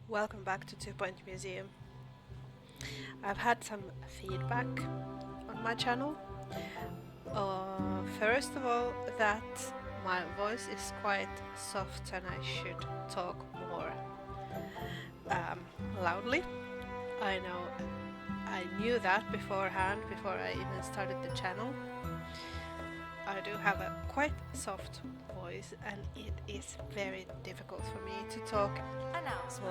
Welcome back to 2 Point Museum. I've had some feedback on my channel. First of all, that my voice is quite soft and I should talk more loudly. I knew that beforehand, before I even started the channel. I do have a quite soft voice and it is very difficult for me to talk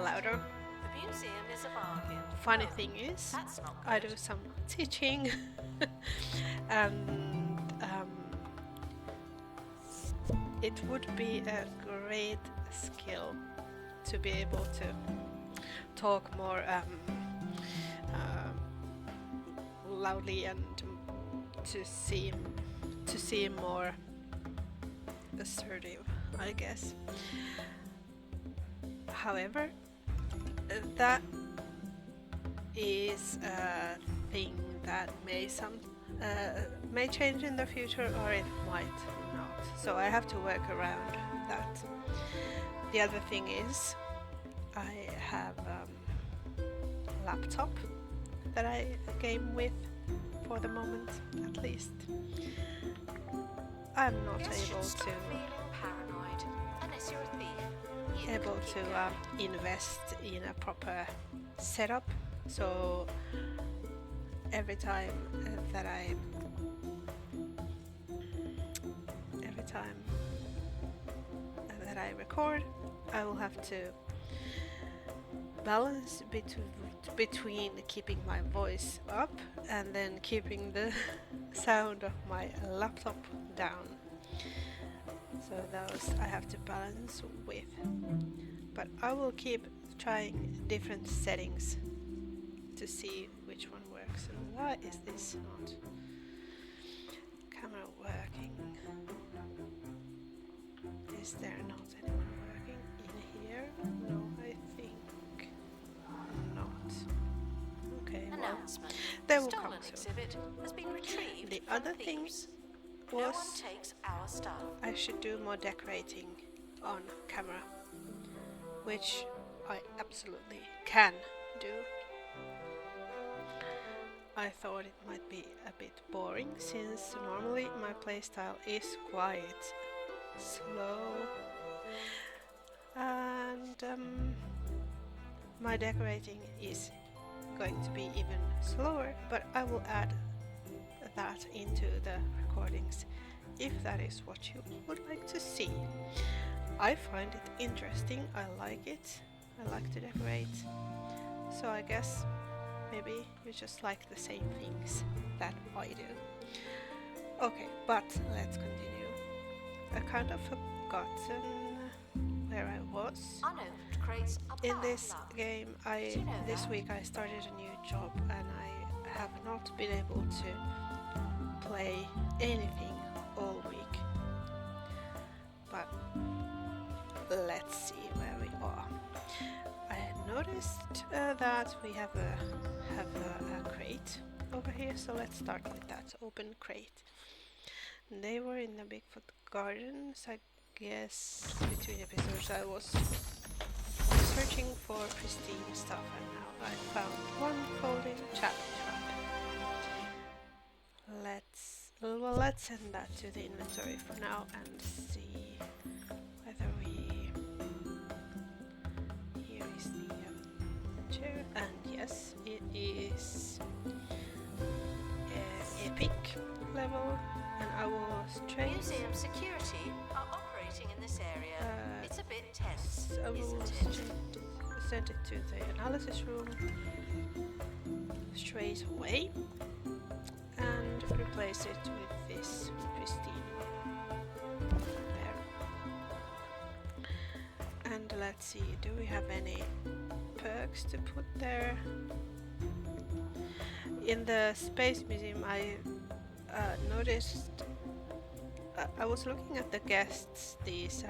louder. The museum is a bargain. Funny thing is, I do some teaching and it would be a great skill to be able to talk more loudly and to seem more assertive, I guess. However, that is a thing that may change in the future, or it might not. So I have to work around that. The other thing is, I have a laptop that I game with for the moment, at least. I'm not able to invest in a proper setup, so every time that I record, I will have to balance between keeping my voice up and then keeping the sound of my laptop down. So those I have to balance with. But I will keep trying different settings to see which one works. And why is this not camera working? Is there not anyone working in here? No, I think not. Okay, well, they will come soon. The other thing was I should do more decorating on camera, which I absolutely can do. I thought it might be a bit boring, since normally my playstyle is quite slow, and my decorating is going to be even slower, but I will add that into the recordings if that is what you would like to see. I find it interesting, I like it, I like to decorate, so I guess maybe you just like the same things that I do. Okay, but let's continue. I kind of forgotten where I was. In this game, this week I started a new job and I have not been able to play anything all week. But let's see where we are. I noticed that we have a crate over here, so let's start with that. Open crate. They were in the Bigfoot Gardens, I guess. Between episodes I was searching for pristine stuff, and now I found one folding challenge map. Let's send that to the inventory for now and see whether we... Here is the chair, and yes, it is epic level, and I will straight... Museum security are operating in this area. It's a bit tense, I will send it to the analysis room straight away and replace it with this pristine there. And let's see, do we have any perks to put there? In the Space Museum I noticed, I was looking at the guests, these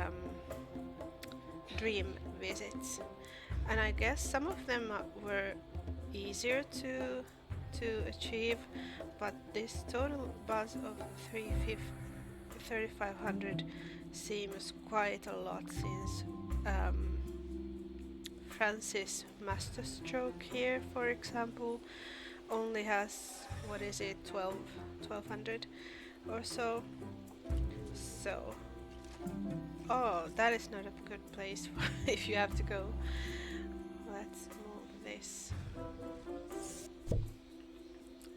dream visits, and I guess some of them were easier to achieve, but this total buzz of 3500 seems quite a lot, since Crancy's masterstroke here, for example, only has, what is it, 1200 or so. So, oh, that is not a good place for if you have to go. Let's move this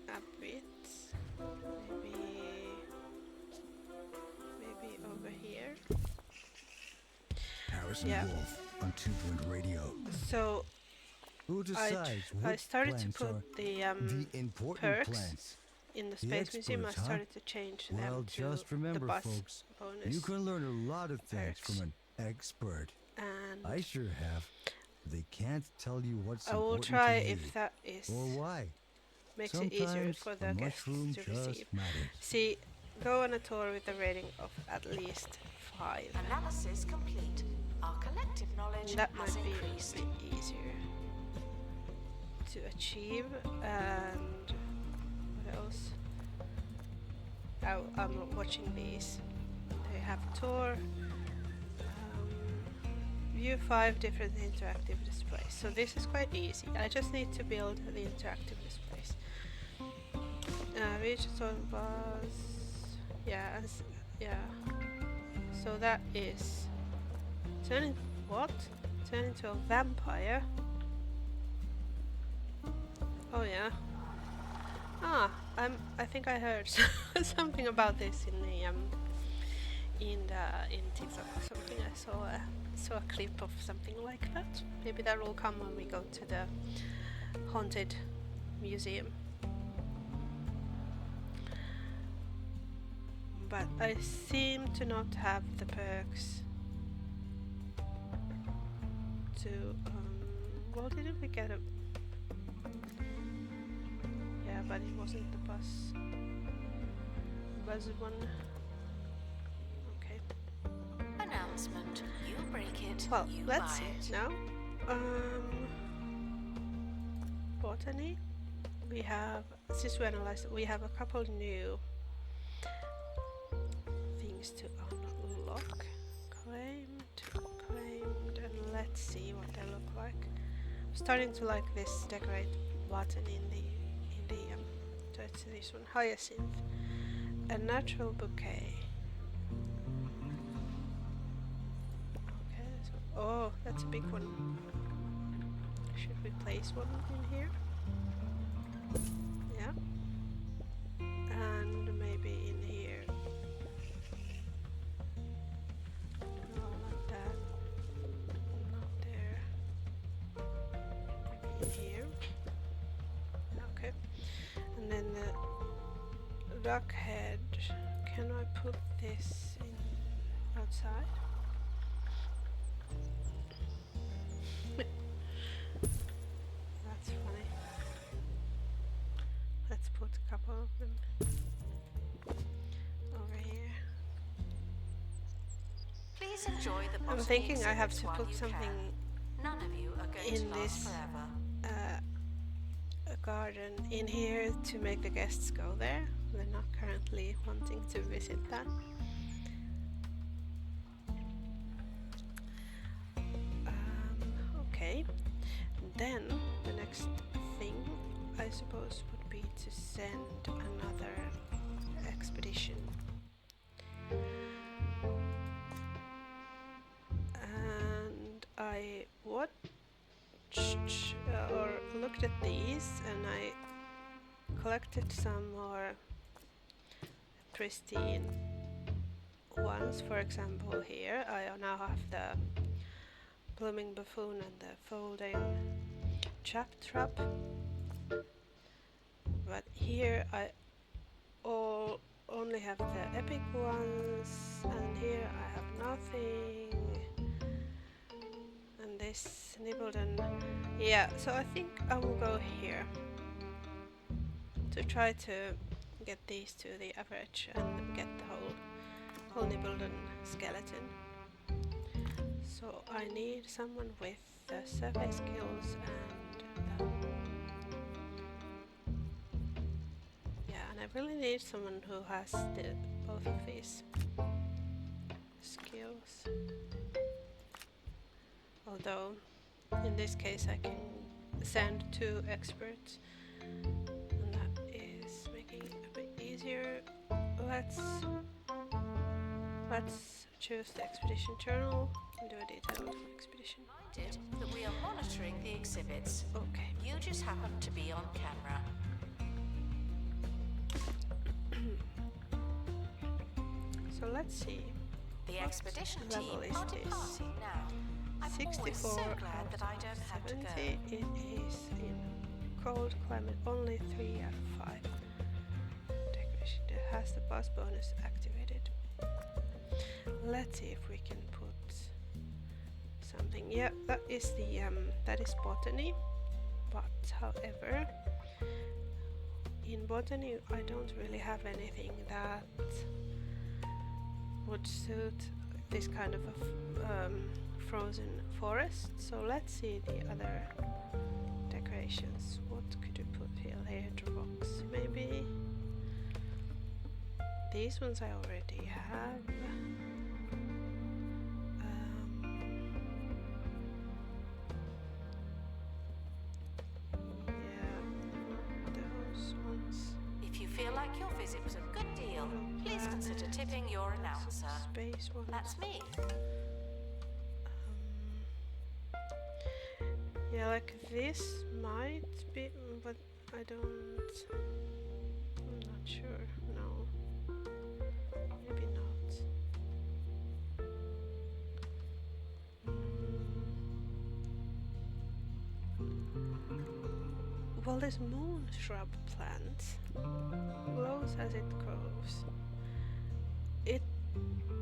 a bit. Maybe over here. Harrison Wolf on 2 Point Radio. So Who decides I which started to plants put are the important perks plants? in the The Space Museum. I experts, huh? started to change Well, them to just remember, the bus folks, bonus. you can learn a lot of things perks. from an expert. And I sure have. They can't tell you what's I will important try to you if that is or why. makes it easier Sometimes for a the guests mushroom to just receive. matters. See, go on a tour with a rating of at least 5. Analysis complete. Our collective knowledge That has might be increased. a bit easier to achieve. And what else? I'm watching these. They have a tour. View 5 different interactive displays. So this is quite easy. I just need to build the interactive displays. Reach on bus. Yeah, yeah. So that is turn into a vampire. Oh yeah. I think I heard something about this in TikTok or something. I saw a clip of something like that. Maybe that will come when we go to the haunted museum. But I seem to not have the perks to well, didn't we get a but it wasn't the bus one. Okay. Announcement. You break it. Well, you let's buy see it. now. Botany. We have, since we analyzed it, we have a couple new things to unlock. Claimed, and let's see what they look like. I'm starting to like this decorate button in the so it's this one, hyacinth, a natural bouquet. Okay, so, oh, that's a big one. Should we place one in here? Yeah, and maybe in here. No, not that. Not there. Maybe in here. Okay. And then the duck head. Can I put this in outside? That's funny. Let's put a couple of them over here. Please enjoy the I'm botany thinking I have exhibits to while put you something can. None of you are going in to last this forever. a garden in here to make the guests go there. They're not currently wanting to visit that. Okay, then the next thing I suppose would be to send another expedition. And I watched or looked at these, and I collected some more pristine ones. For example, here I now have the blooming buffoon and the folding trap. But here I only have the epic ones, and here I have nothing. And this nibbled and yeah, so I think I will go here to try to get these to the average and get the whole Nibbleden skeleton. So I need someone with the survey skills and and I really need someone who has both of these skills. Although In this case I can send 2 experts, and that is making it a bit easier. Let's choose the expedition journal and do a detailed expedition. Reminded that we are monitoring the exhibits. Okay. You just happen to be on camera. So let's see. The expedition team level is are this? departing now. I'm 64 always so glad that I don't have to 70. go. It is in cold climate, only 3 out of 5. Decoration that has the bus bonus activated. Let's see if we can put something. Yeah, that is the that is botany. But however, in botany I don't really have anything that would suit this kind of a frozen forest. So let's see the other decorations. What could you put here? Layered rocks, maybe. These ones I already have. Yeah, not those ones. If you feel like your visit was a good deal, please consider tipping your announcer. Space ones. That's me. Yeah, like this might be, but I don't. I'm not sure. No, maybe not. Well, this moon shrub plant glows as it grows.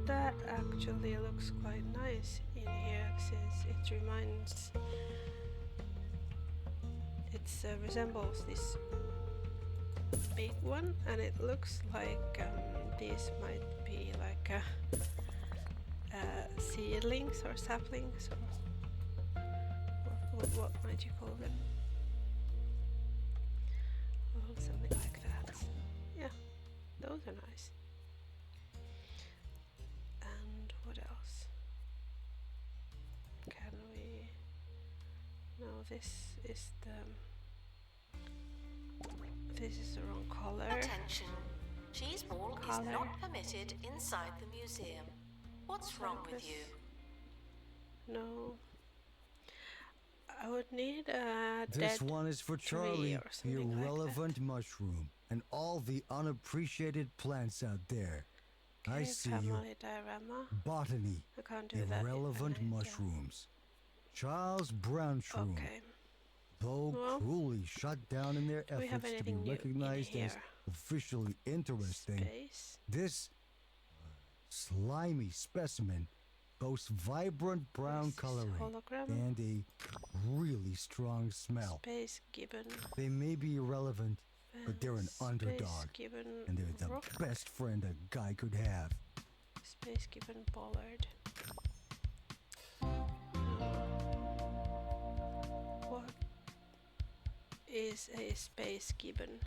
That actually looks quite nice in here, since it reminds. It resembles this big one, and it looks like these might be like seedlings or saplings, or what might you call them? Well, something like that. Yeah, those are nice. And what else? Can we? No, this is the. This is the wrong color. Attention. Cheese ball is not permitted inside the museum. What's wrong with you? No. I would need a This dead one is for tree Charlie, or the something like irrelevant mushroom, and all the unappreciated plants out there. that. I Okay, see you. family diorama. Botany, I can't do that. irrelevant mushrooms. Charles Brown shroom, Okay. though Well, cruelly shut down in their we have efforts to be anything new in recognized as here? officially interesting, Space. this slimy specimen boasts vibrant brown This is coloring hologram. and a really strong smell. Space gibbon. They may be irrelevant, but they're an Space underdog, gibbon and they're the rock. best friend a guy could have. Space gibbon bollard. What is a space gibbon?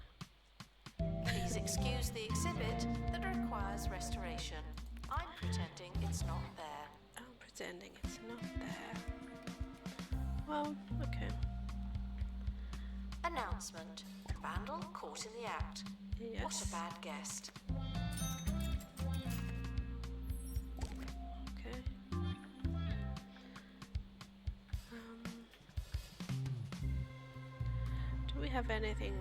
Please excuse the exhibit that requires restoration. I'm pretending it's not there. I'm pretending it's not there. Well, okay. Announcement. Vandal caught in the act. Yes. What a bad guest. Okay. Do we have anything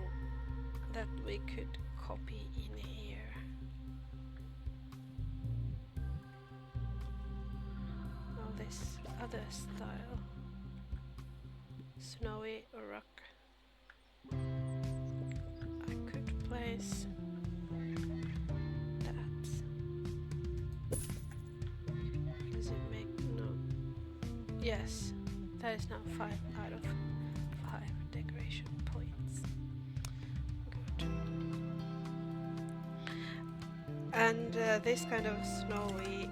that we could copy in here? Oh, this other style. Snowy rock. I could place that. Does it make no? Yes, that is now 5 out of 5 decoration points. Good. And this kind of snowy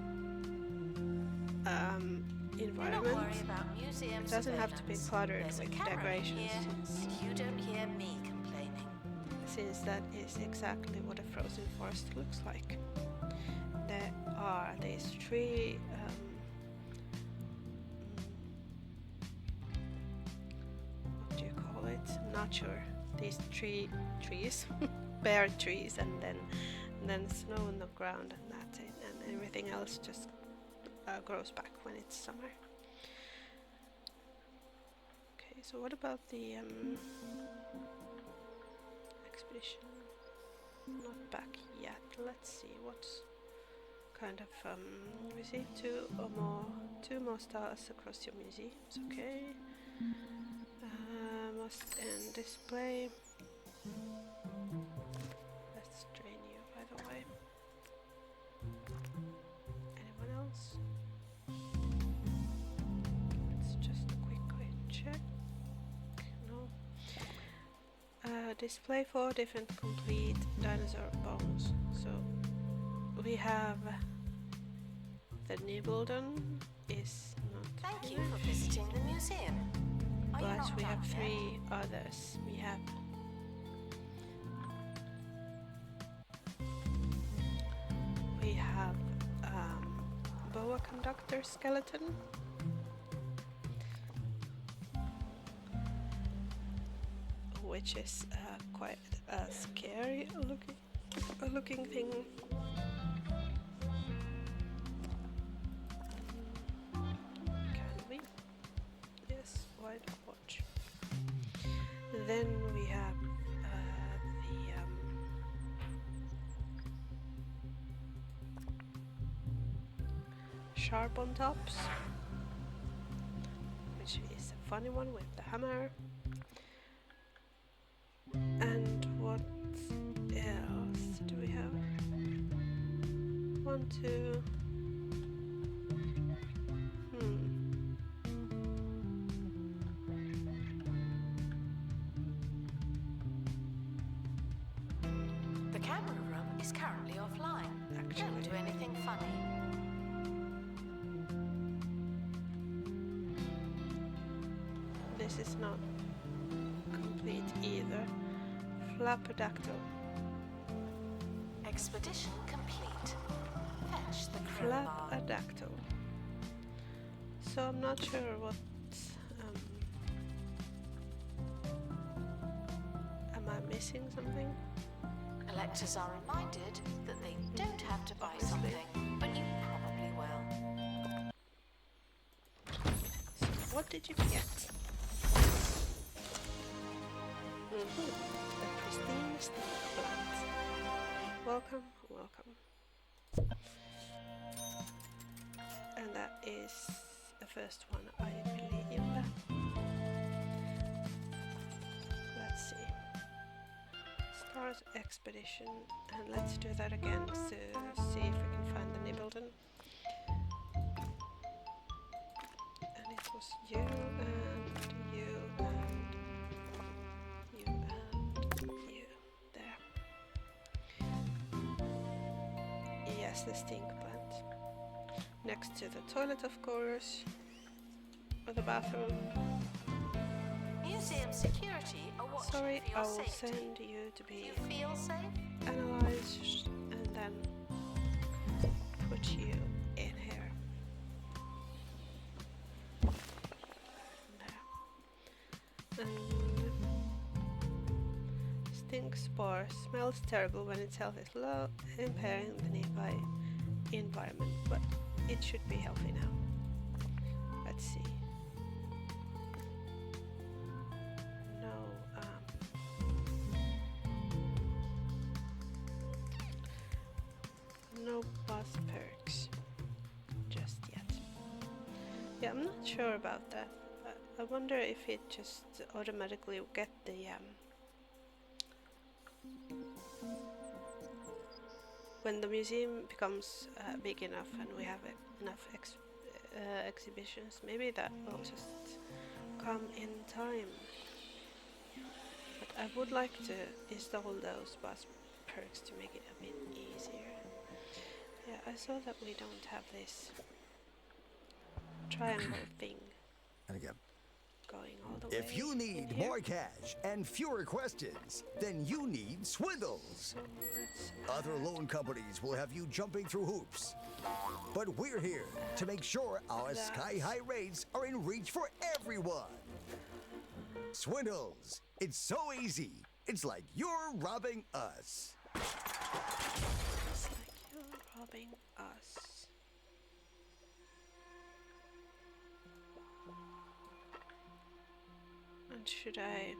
Do not environment. worry about museum It doesn't have to be surveillance. cluttered There's a with camera decorations, here. since You don't hear me complaining. that is exactly what a frozen forest looks like. There are these 3 not sure. These trees, bare trees, and then snow on the ground, and that's it. And everything else just grows back when it's summer. Okay, so what about the expedition? Not back yet. Let's see what's kind of we see two more stars across your museums. Okay. Must end display. Let's drain you, by the way. Anyone else? Let's just quickly check. No. Display 4 different complete dinosaur bones. So we have the Nibbleden is not Thank you finished, for visiting the museum. Are you but not we have done yet? 3 others. We have boa conductor skeleton, which is quite a scary looking thing. Can we? Yes, why not watch? Then we have the sharp on tops, which is a funny one with the hammer. And what else do we have? 1, 2. The camera room is currently offline. Don't do anything funny. This is not complete either. Flapodactyl. Expedition complete. Fetch the crowbar. Flapodactyl. So I'm not sure what. Am I missing something? Collectors are reminded that they don't have to buy Obviously. something, but you probably will. So what did you get? The pristine snake plant. Welcome, welcome. And that is the first one, I believe. Let's see. Stars Expedition, and let's do that again to see if we can find the Nibbleden. And it was you and you and you and you. There. Yes, the stink plant. Next to the toilet, of course. Or the bathroom. Museum security are watching Sorry, for I your will safety. send you to Do be you feel safe? analyzed and then put you in here. There. And stink spore smells terrible when its health is low, impairing the nearby environment, but it should be healthy now. Let's see. No bus perks just yet. Yeah, I'm not sure about that. I wonder if it just automatically will get the when the museum becomes big enough and we have enough exhibitions, maybe that will just come in time. But I would like to install those bus perks to make it a bit easier. Yeah, I saw that we don't have this triangle thing And again. going all the way. If you need here. more cash and fewer questions, then you need Swindles. So let's Other loan companies will have you jumping through hoops. But we're here to make sure our That's- sky-high rates are in reach for everyone. Swindles! It's so easy. It's like you're robbing us. It's like you're robbing us. And should I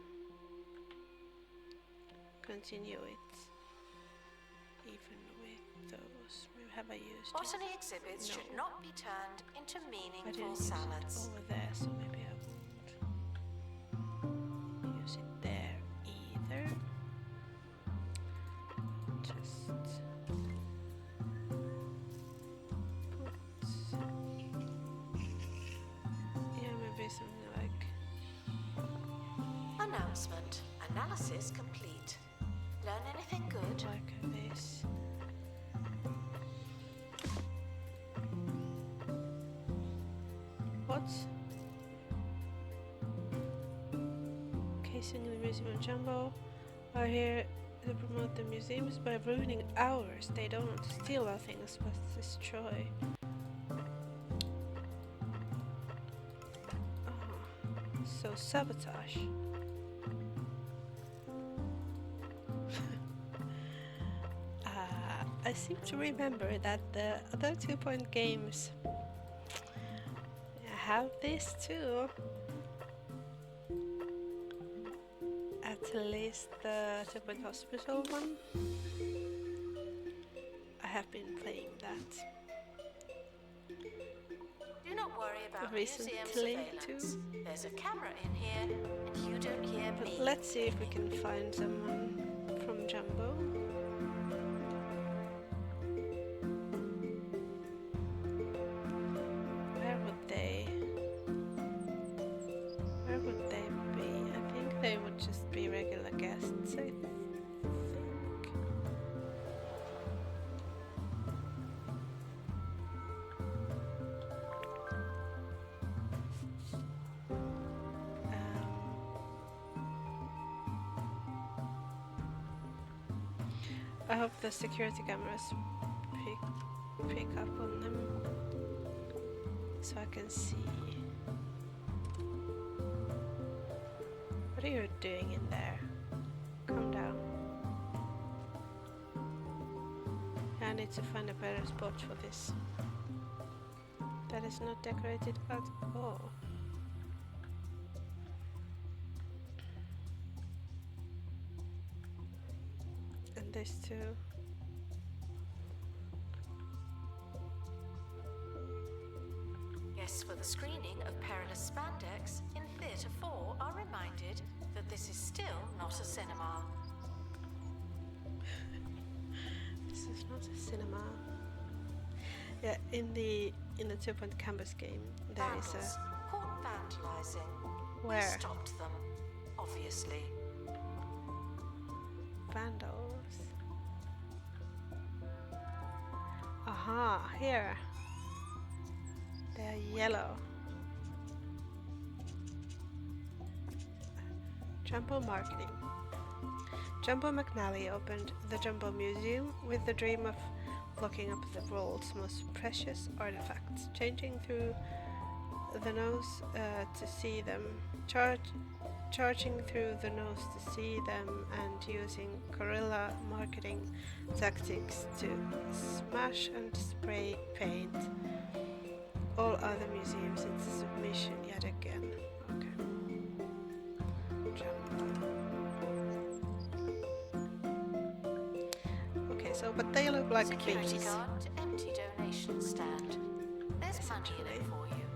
continue it even with those? Have I used Botany it? exhibits No. should not be turned into I meaningful didn't use salads. it over there, so maybe I won't use it there either. Just put maybe something like Announcement. Analysis complete. Learn anything good? this. What? Casing in the Museum of Jumbo are here to promote the museums by ruining ours. They don't steal our things but destroy. So sabotage. I seem to remember that the other 2-point games have this too. At least the 2-point hospital one. I have been playing that. Do not worry about museum Recently surveillance. too. There's a camera in here, and you don't hear But me. let's see if we can find someone from Jumbo. Where would they be? I think they would just be regular guests, I think. I hope the security cameras pick up on them so I can see. What are you doing in there? Calm down. I need to find a better spot for this. That is not decorated at all. And this too. Guests for the screening of Perilous Spandex in Theatre 4 are reminded that this is still not a cinema. This is not a cinema. Yeah, in the 2-point campus game there is Vandals caught vandalizing. a We where stopped them, obviously. vandals. Aha, here. They are yellow. Jumbo marketing. Jumbo McNally opened the Jumbo Museum with the dream of looking up the world's most precious artifacts, changing through the nose to see them, charging through the nose to see them, and using guerrilla marketing tactics to smash and spray paint all other museums into submission yet again. Okay. Okay, so but they look like Security bees. guard, empty donation stand. There's money in it for you.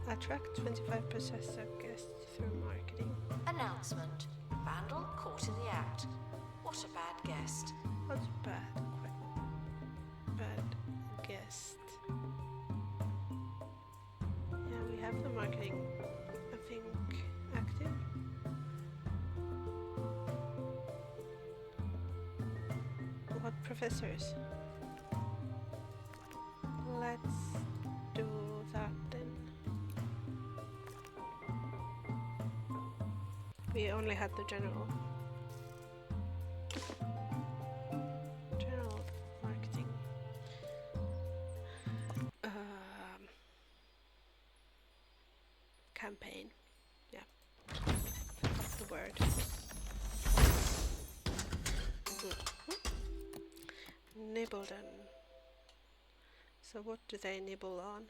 Attract 25 possessor guests through marketing. Announcement. Vandal caught in the act. What a bad guest. What's bad? Bad guest. Yeah, we have the marketing, I think, active. What professors? Let's do that then. We only had the general. General marketing. campaign. Yeah, forgot the word. Nibbledon. So what do they nibble on?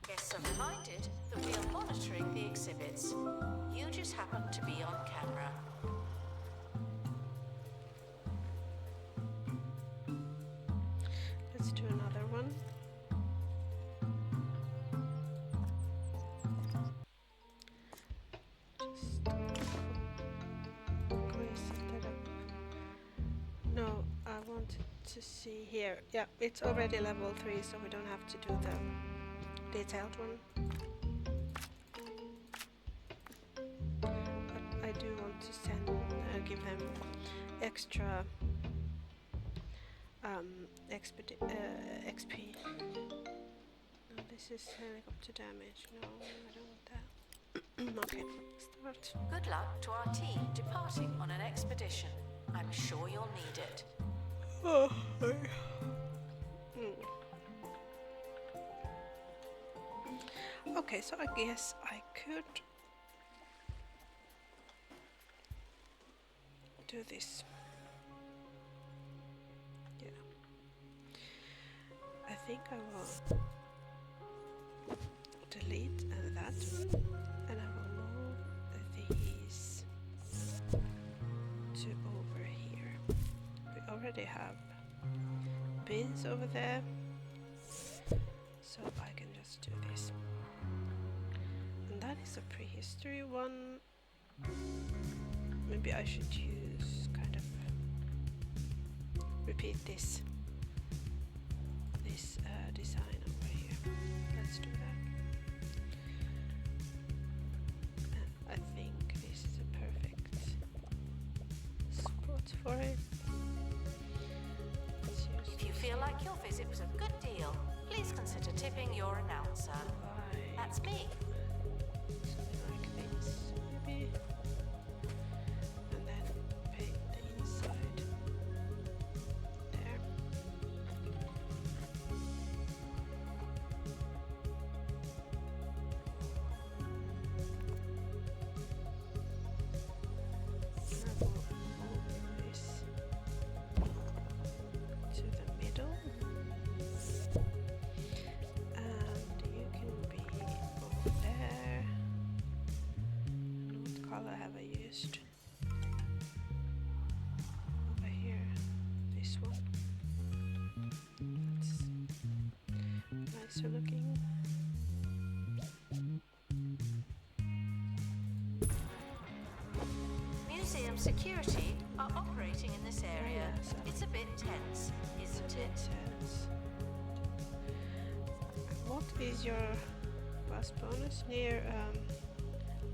Guests are reminded that we are monitoring the exhibits. You just happen to be on camera. Let's do another one. No, I wanted to see here. Yeah, it's already level 3, so we don't have to do the detailed one. But I do want to give them extra XP. No, this is helicopter damage. No, I don't want that. Okay, start. Good luck to our team departing on an expedition. I'm sure you'll need it. Oh, Okay, so I guess I could do this. Yeah. I think I will delete that one, and I will move these to over here. We already have bins over there, so I can just do this. And that is a prehistory one. Maybe I should use kind of repeat this design over here. Let's do that. I think this is a perfect spot for it. If you feel like your visit was a good deal, please consider tipping your announcer. That's me. Something like this, maybe. And then paint the inside there. I will move this to the middle. And you can be over there. And what color have I used? Over here, this one. That's nicer looking. Museum security are operating in this area. Yeah, so It's a bit tense, isn't it? Sense. What is your bus bonus near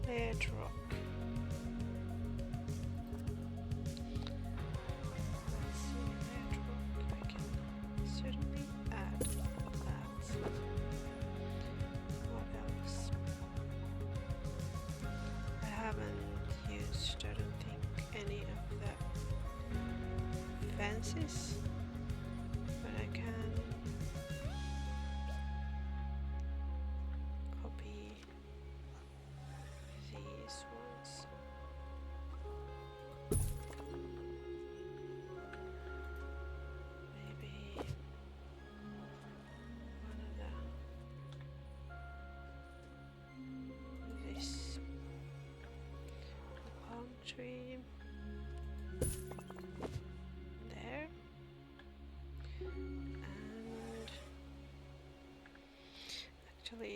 layered rock? Let's see, layered rock. I can certainly add that. What else? I haven't used, I don't think, any of the fences, but I can copy these ones. Maybe one of this palm tree there, and actually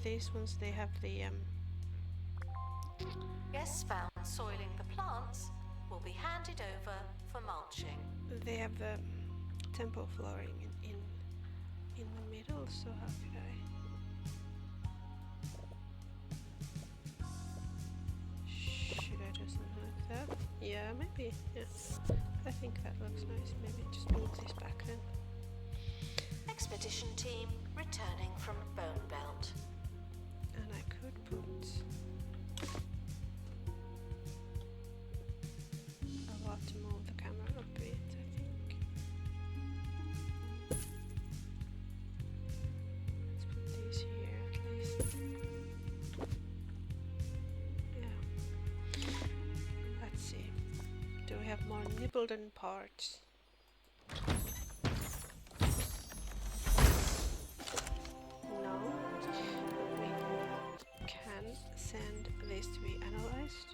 these ones, they have the Guests found soiling the plants will be handed over for mulching. they have the temple flooring in the middle, so how could I? Should I do something like that? Yeah, maybe, yeah. I think that looks nice. Maybe just move this back then. Expedition team returning from Bone Belt. And I could put a lot to move the camera a bit, I think. Let's put these here. Ableton parts. No. We can send this to be analyzed.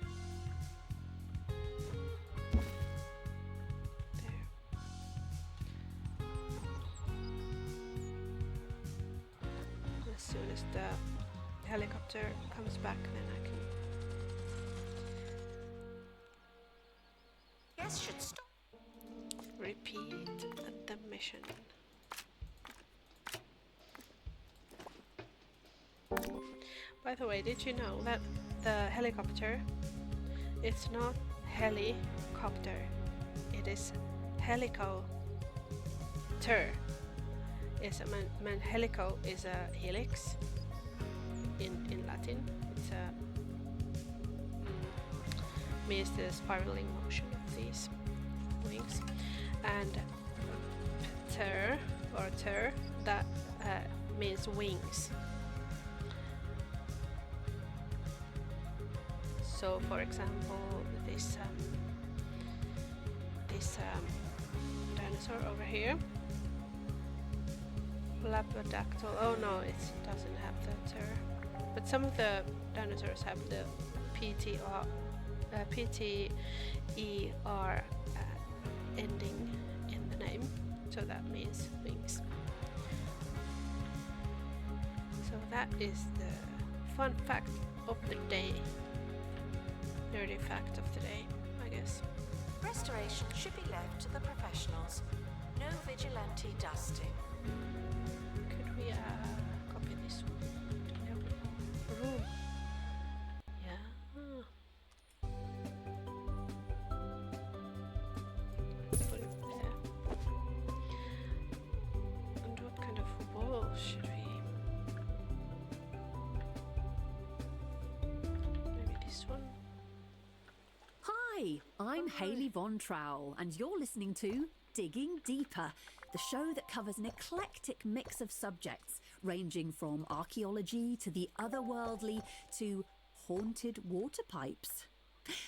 There. As soon as the helicopter comes back, then I can. Yes, should stop. Repeat the mission. By the way, did you know that the helicopter, it's not helicopter, it is helico-ter. It's helico is a helix in Latin. It's a means the spiraling motion of these wings, and ter that means wings. So, for example, this dinosaur over here, Labradactyl. Oh no, it doesn't have the ter, but some of the dinosaurs have the PTER ending in the name, so that means wings. So that is the fun fact of the day. Nerdy fact of the day, I guess. Restoration should be left to the professionals. No vigilante dusting. Could we copy this one? Do we have a room? Yeah. Put it there. And what kind of wall should we? Maybe this one? Hi, I'm Hayley Von Trowell, and you're listening to Digging Deeper, the show that covers an eclectic mix of subjects, ranging from archaeology to the otherworldly to haunted water pipes.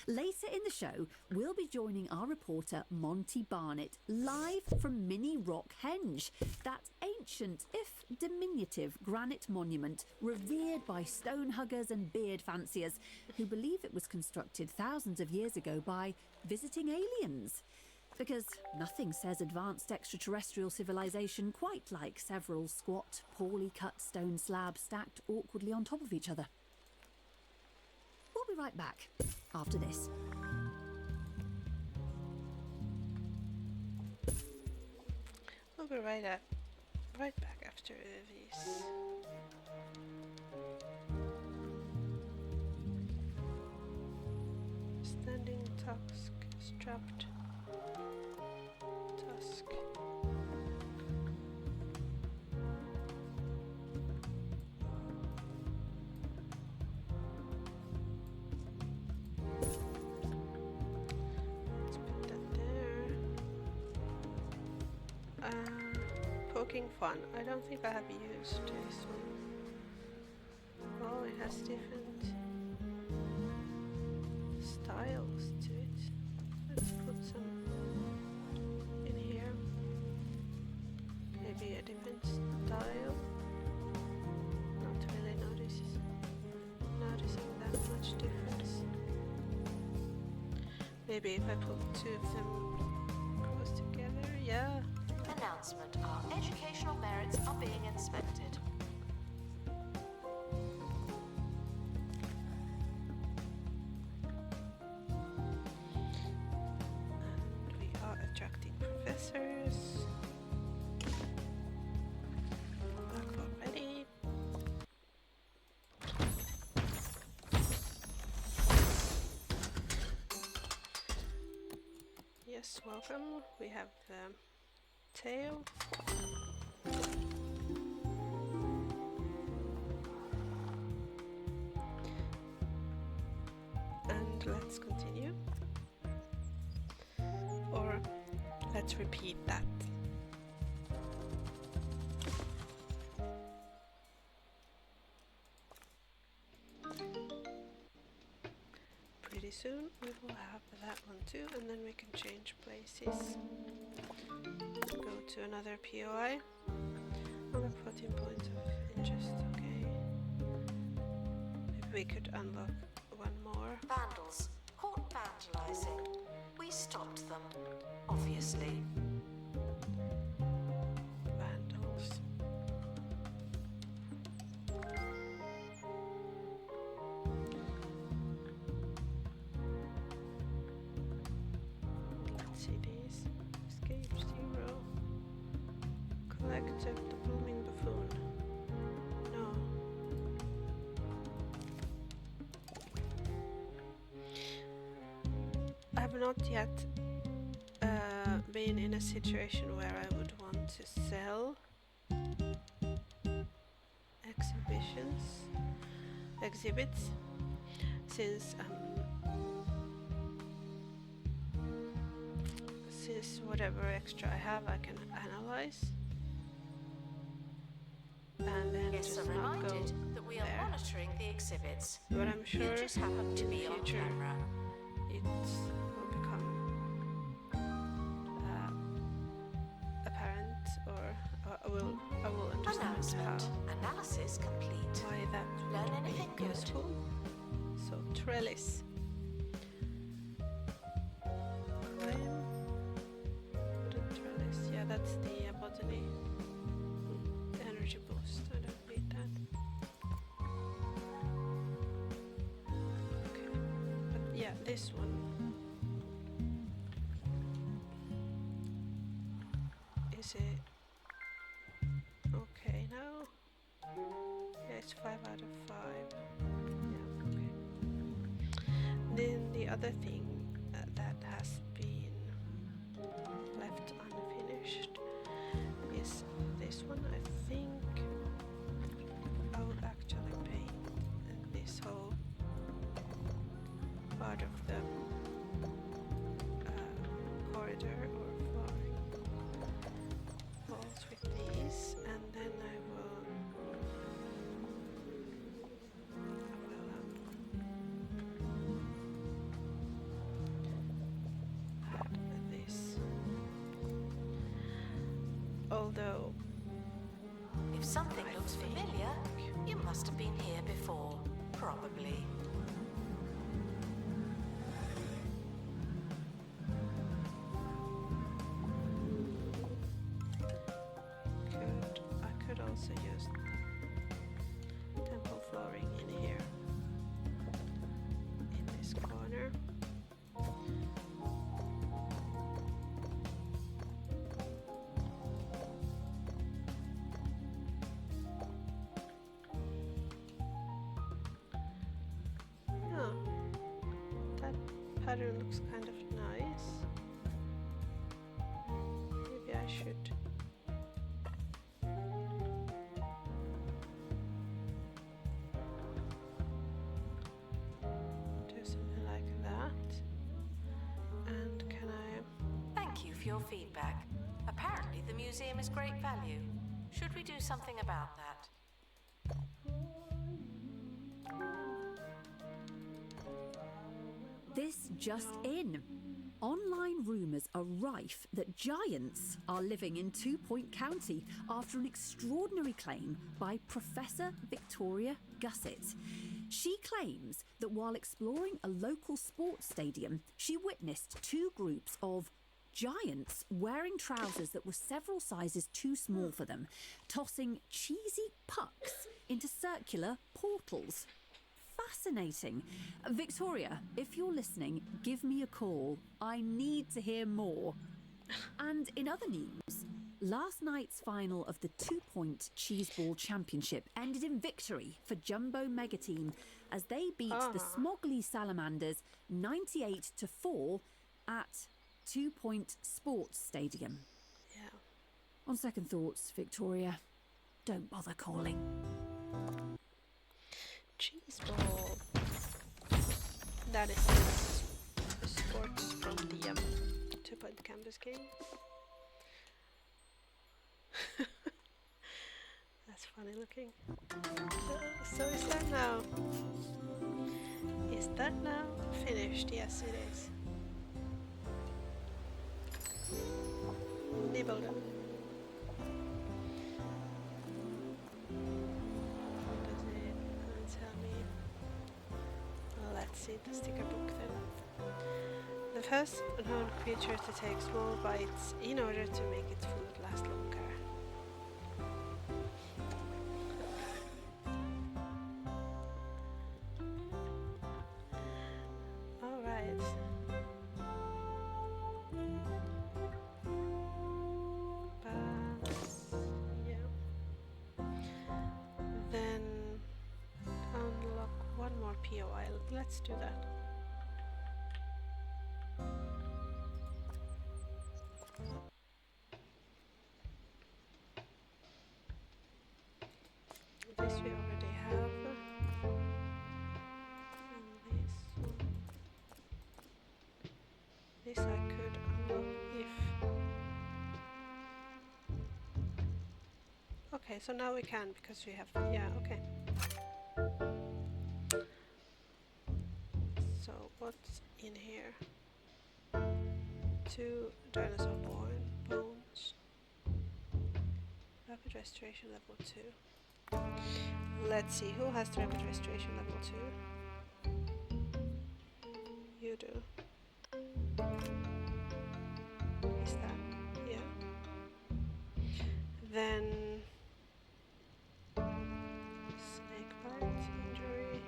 Later in the show, we'll be joining our reporter Monty Barnett live from Mini Rock Henge, that ancient, if diminutive, granite monument revered by stone huggers and beard fanciers who believe it was constructed thousands of years ago by visiting aliens. Because nothing says advanced extraterrestrial civilization quite like several squat, poorly cut stone slabs stacked awkwardly on top of each other. We'll be right back after this. We'll be right back after these. Standing tusk, strapped tusk. Let's put that there. Poking fun. I don't think I have used this one. Oh, it has different styles to it. Let's put some in here. Maybe a different style. Not really noticing that much difference. Maybe if I put two of them close together, yeah. Announcement. Our educational merits are being inspected. And we are attracting professors. Back already. Yes, welcome. We have the tail. And let's continue. Or let's repeat that. Pretty pretty soon we will have that one too, and then we can change places. Go to another POI. On the 14 points of interest, okay. Maybe we could unlock one more. Vandals caught vandalizing. We stopped them, obviously. Vandals. Let's see these. Escape 0. Collective the blooming buffoon. No. I have not yet been in a situation where I would want to sell exhibits, since whatever extra I have I can analyze and then Yes, just I'm not go reminded that we are there. monitoring the exhibits. But I'm sure You just happen to in be the on future camera. it will become apparent, or I will understand Announcement. Analysis complete. why that Learn would anything be good? useful. So trellis. Climb. Wooden trellis. Yeah, that's the botany. The energy boost. I don't need that. Okay. But yeah, this one. Is it okay now? Yeah, it's 5 out of 5. Yeah, okay. Then the other thing that has been left unfinished is this one. I think I will actually paint this whole part of the corridor or flooring walls with these, and then I will add this. Although If something I looks think- familiar, you must have been here before. Probably. I could also use temple flooring in here, in this corner. Yeah, that pattern looks kind of nice. Maybe I should do something like that. And can I... Thank you for your feedback. Apparently the museum is great value. Should we do something about that? This just in. Online rumours are rife that giants are living in 2 Point County after an extraordinary claim by Professor Victoria Gussett. She claims that while exploring a local sports stadium, she witnessed 2 groups of giants wearing trousers that were several sizes too small for them, tossing cheesy pucks into circular portals. Fascinating. Victoria, if you're listening, give me a call. I need to hear more. And in other news, last night's final of the 2 Point Cheeseball Championship ended in victory for Jumbo Mega Team as they beat the Smogley Salamanders 98-4 at 2 Point Sports Stadium. Yeah. On second thoughts, Victoria, don't bother calling. Cheese ball. That is the sports from the 2 Point campus game. That's funny looking. So is that now? Is that now finished? Yes, it is. Nibble them. What does it tell me? Well, let's see the sticker book then. The first known creature to take small bites in order to make its food last longer. Alright. Yeah. Then unlock one more POI. Let's do that. This we already have. And this one. This I could unlock if... Okay, so now we can because we have... Yeah, okay. So what's in here? 2 dinosaur bones. Rapid restoration level 2. Let's see, who has the rapid restoration level 2? You do. Is that? Yeah. Then snake bite injury.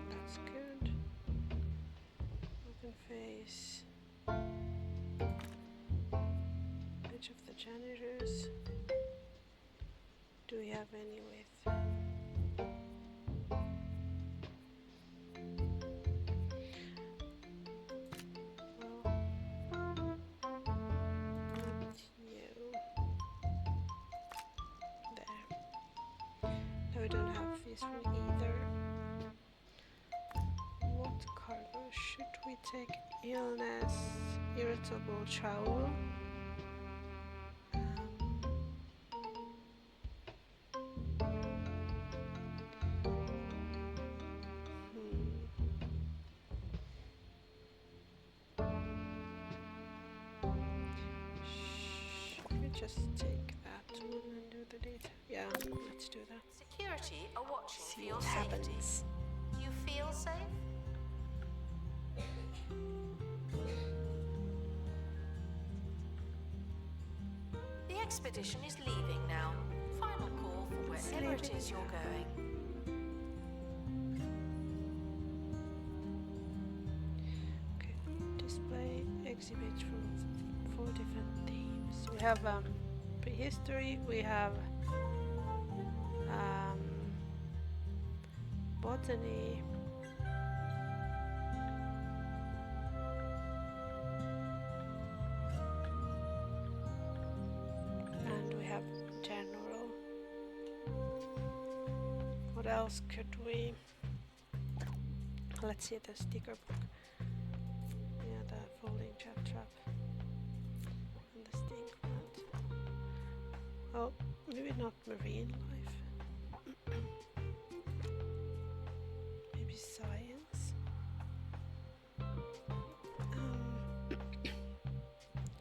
That's good. Open face. Edge of the janitors. Do we have any with? No, we don't have this one either. What cargo should we take? Illness, irritable trowel. Should we just take that one and do the data? Yeah, let's do that. Security are watching for See your what safety. happens. You feel safe? The expedition is leaving now. Final call for wherever it is you're going. Okay, display exhibits from 4 different themes. We have prehistory, we have botany, and we have general. What else could we? Let's see the sticker book. Yeah, the folding trap and the stink plant. Oh, maybe not marine life. Maybe science.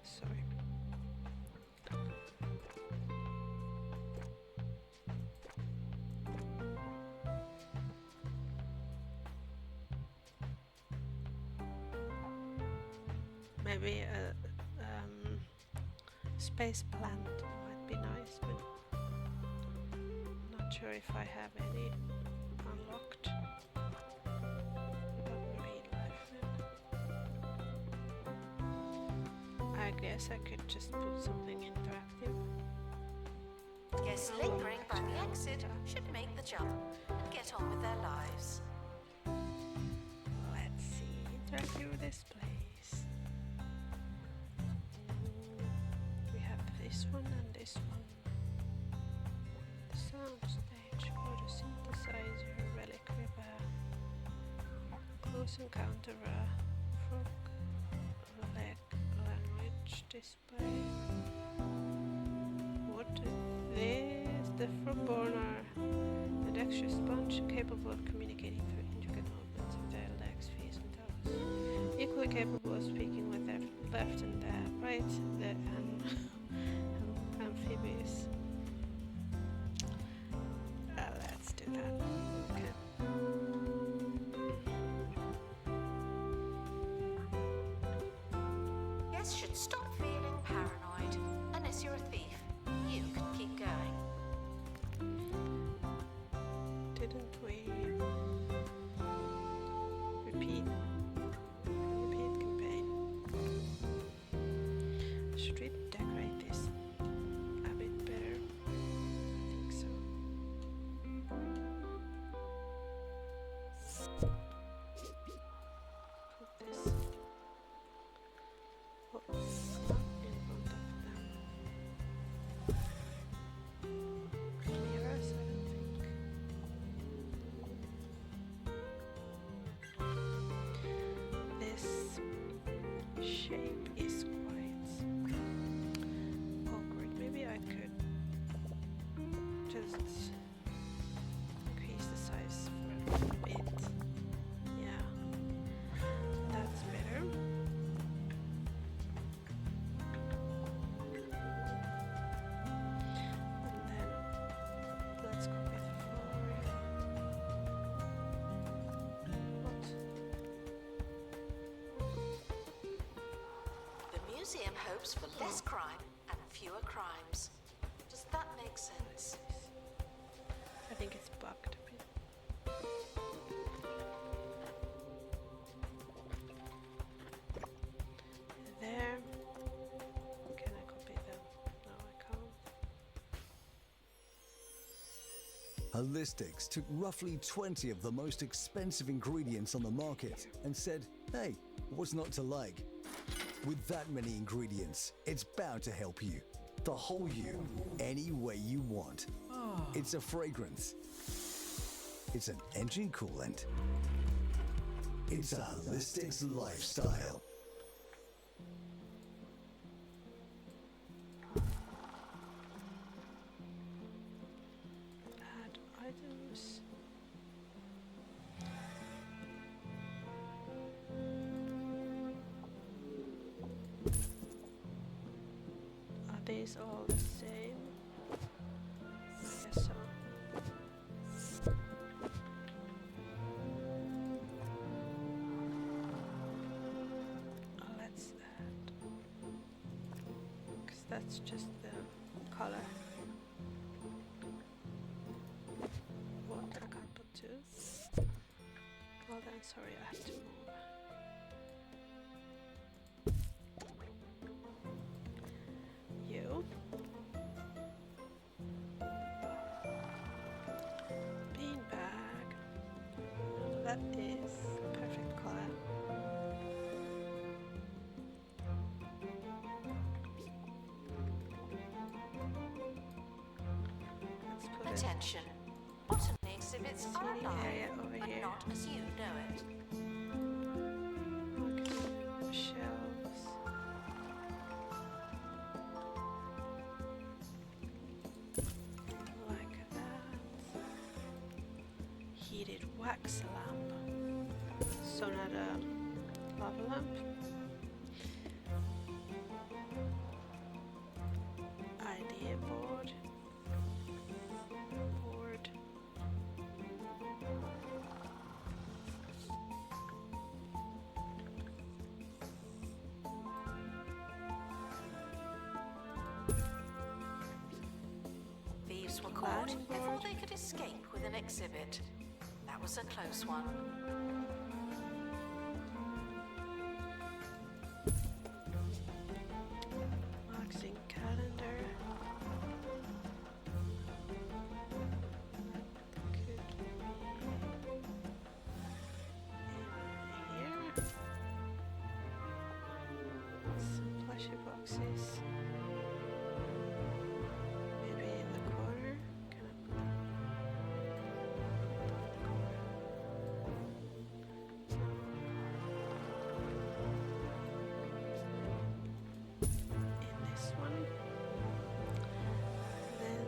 Sorry. Maybe a space plant might be nice, but not sure if I have any unlocked. About marine life then. I guess I could just put something interactive. Guests lingering by the exit should make the jump and get on with their lives. Let's see, interactive displays. We have this one and this one. The sound stage, photosynthesizer, relic river, close encounter, frog leg language display. What The frogborn are a dexterous sponge capable of communicating through intricate movements of their legs, feet, and toes. Equally capable of speaking with their left and their right, the amphibious. Let's do that. Okay. Guests should stop feeling paranoid. Unless you're a thief, you can keep going. Didn't we repeat campaign? Should we decorate this a bit better? I think so. Put this in front of them. Mirrors, I don't think. This shape is quite awkward. Maybe I could just increase the size for a bit. Yeah, that's better. And then let's copy the floor. What? The museum hopes for less crime and fewer crimes. Does that make sense? I think it's bugged a bit. There. Can I copy them? No, I can't. Holistics took roughly 20 of the most expensive ingredients on the market and said, hey, what's not to like? With that many ingredients, it's bound to help you. The whole you, any way you want. It's a fragrance. It's an engine coolant. It's a holistics lifestyle. Add items. Are these all the same? I guess so. Let's add, because that's just the color. What? I can't put two. Well then, sorry, I have to move. You. Beanbag. That is the perfect color. Let's put it Attention. Botany exhibits are seating area alive, over but here. not as you know it. Marketing shelves. Like that. Heated wax lamp. So not a lava lamp. Idea board. Board. Thieves were caught Planning before board. they could escape with an exhibit. That was a close one. Marketing calendar. Could be in here. Some plushy boxes. Maybe in the corner. Can I put them? In this one. Then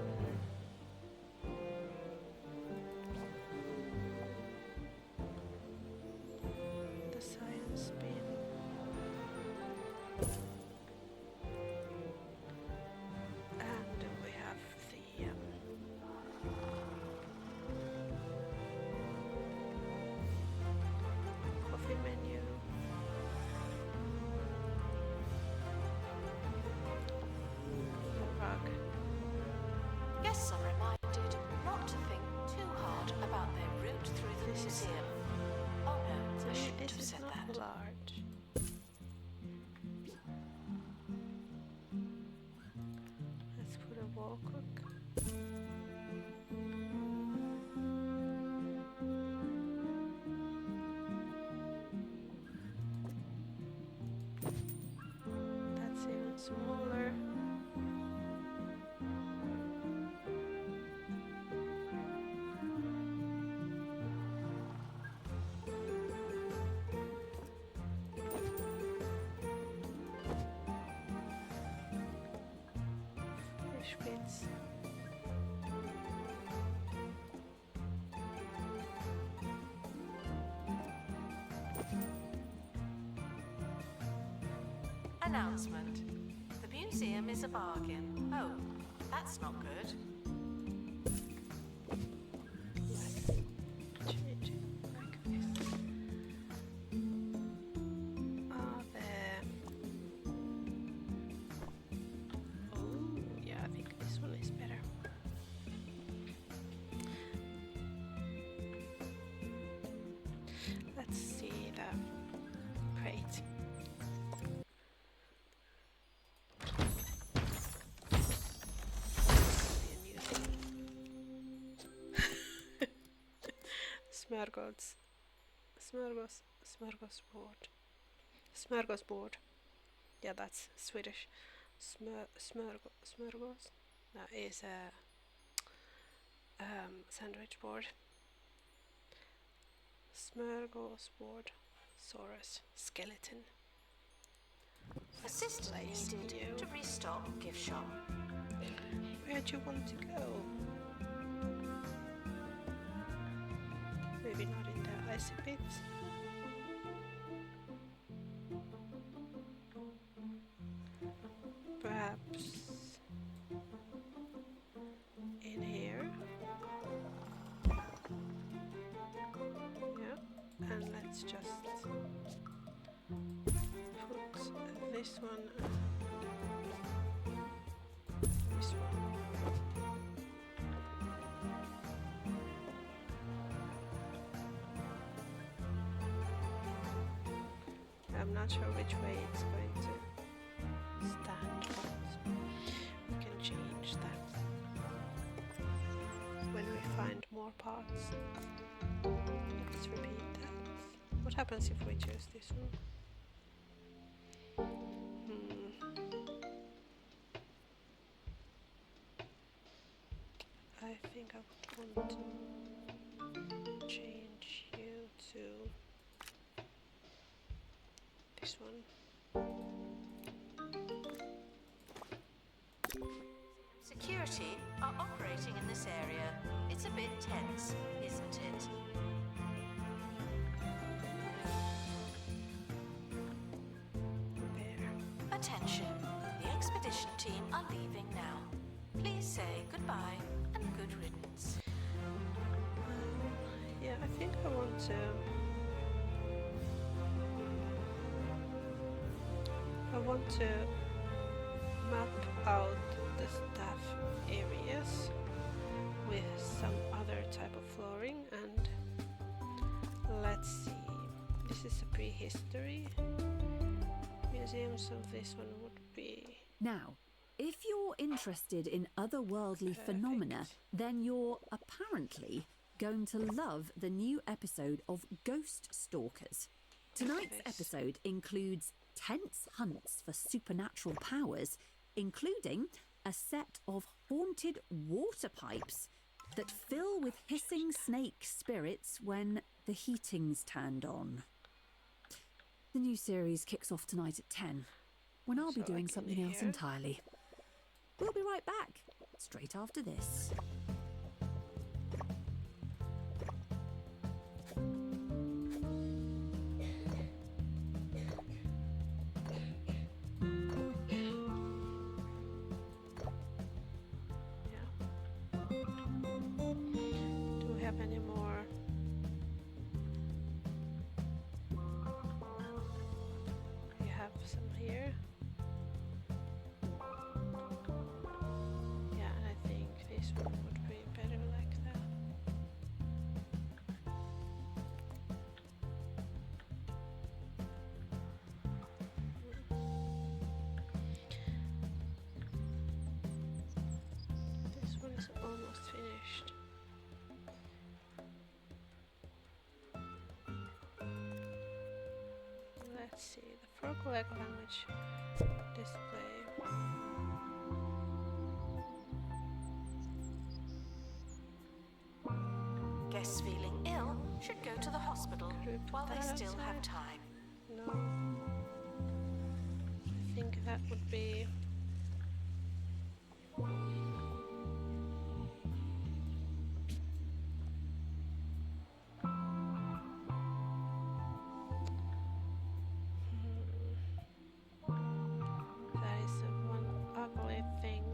smaller. Fish bits. Announcement. The museum is a bargain. Oh, that's not good. Let's change it like this. Oh, yeah, I think this one is better. Let's see the crate. Smörgåsbord. Yeah, that's Swedish. Smörgås. That is a sandwich board. Smörgåsbord. Saurus. Skeleton. Assistance needed to restock gift shop. Where do you want to go? Maybe not in the icy bits. Perhaps in here. Yeah, and let's just put this one and this one. I'm not sure which way it's going to stand, but we can change that when we find more parts. Let's repeat that. What happens if we choose this one? I think I would want to change you to this one. Security are operating in this area. It's a bit tense, isn't it? There. Attention. The expedition team are leaving now. Please say goodbye and good riddance. Yeah, I think I want to. I want to map out the staff areas with some other type of flooring, and let's see. This is a prehistory museum, so this one would be. Now, if you're interested in otherworldly phenomena, then you're apparently going to love the new episode of Ghost Stalkers. Tonight's episode includes tense hunts for supernatural powers, including a set of haunted water pipes that fill with hissing snake spirits when the heating's turned on. The new series kicks off tonight at 10, when I'll be doing something else entirely. We'll be right back, straight after this. Do we have any more? We have some here. Yeah, and I think this one would be better like that. This one is almost finished. Let's see, the Frog language display. guests feeling ill should go to the hospital Could we put while they that still have outside? time. No. I think that would be... That is the one ugly thing.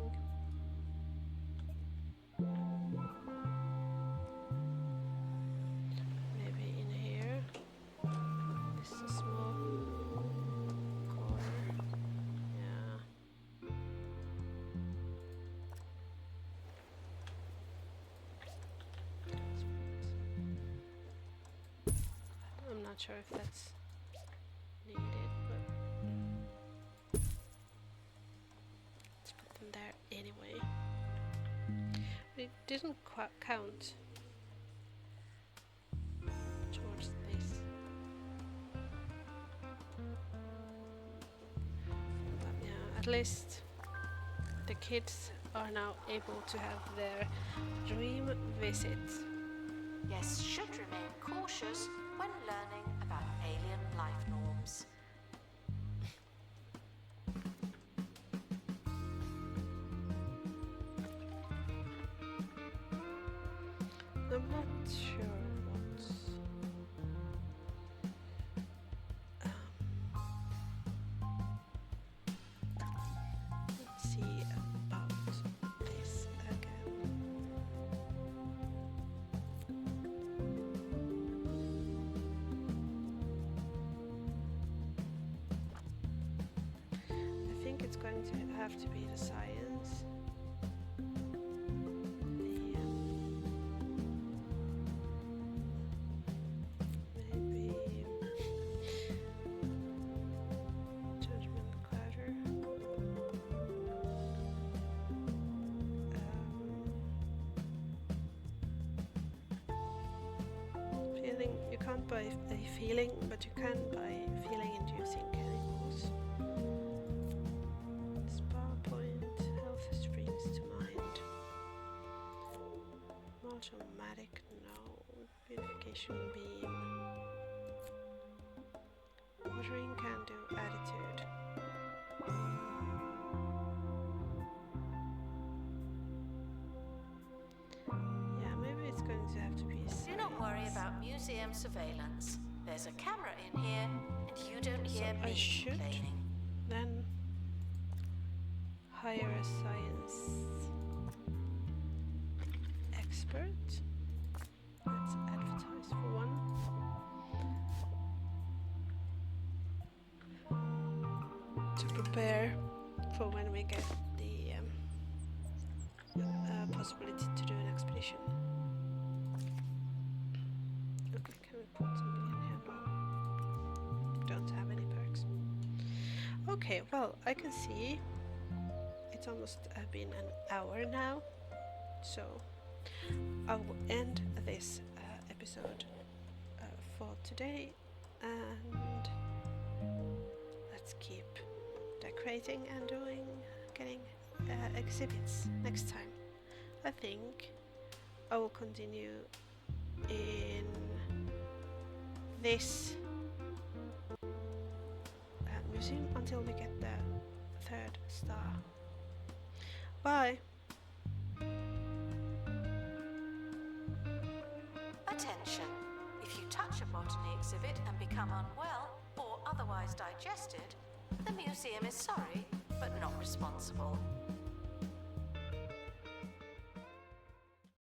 Maybe in here. This is a small corner. Yeah. I'm not sure if that's needed, but let's put them there anyway. We didn't count towards this. But yeah, at least the kids are now able to have their dream visits. Guests should remain cautious when learning about alien life norms. I'm not sure what. Let's see about this again. I think it's going to have to be the science. Maybe judgment clutter. Feeling, you can't buy a feeling, but you can buy feeling-inducing chemicals. Spa point, health springs to mind. Multimatic, no. Purification beam. Watering can do attitude. Yeah, maybe it's going to have to be Do not worry science. about museum surveillance. There's a camera in here, and you don't hear I me should complaining. then hire a science expert. Let's advertise for one. To prepare for when we get the possibility to do an expedition. Okay, can we put something in here? No. Don't have any perks. Okay, well, I can see it's almost been an hour now, so I will end this episode for today, and let's keep decorating and getting exhibits next time. I think I will continue in this museum until we get the third star. Bye! Attention! If you touch a botany exhibit and become unwell or otherwise digested, the museum is sorry, but not responsible.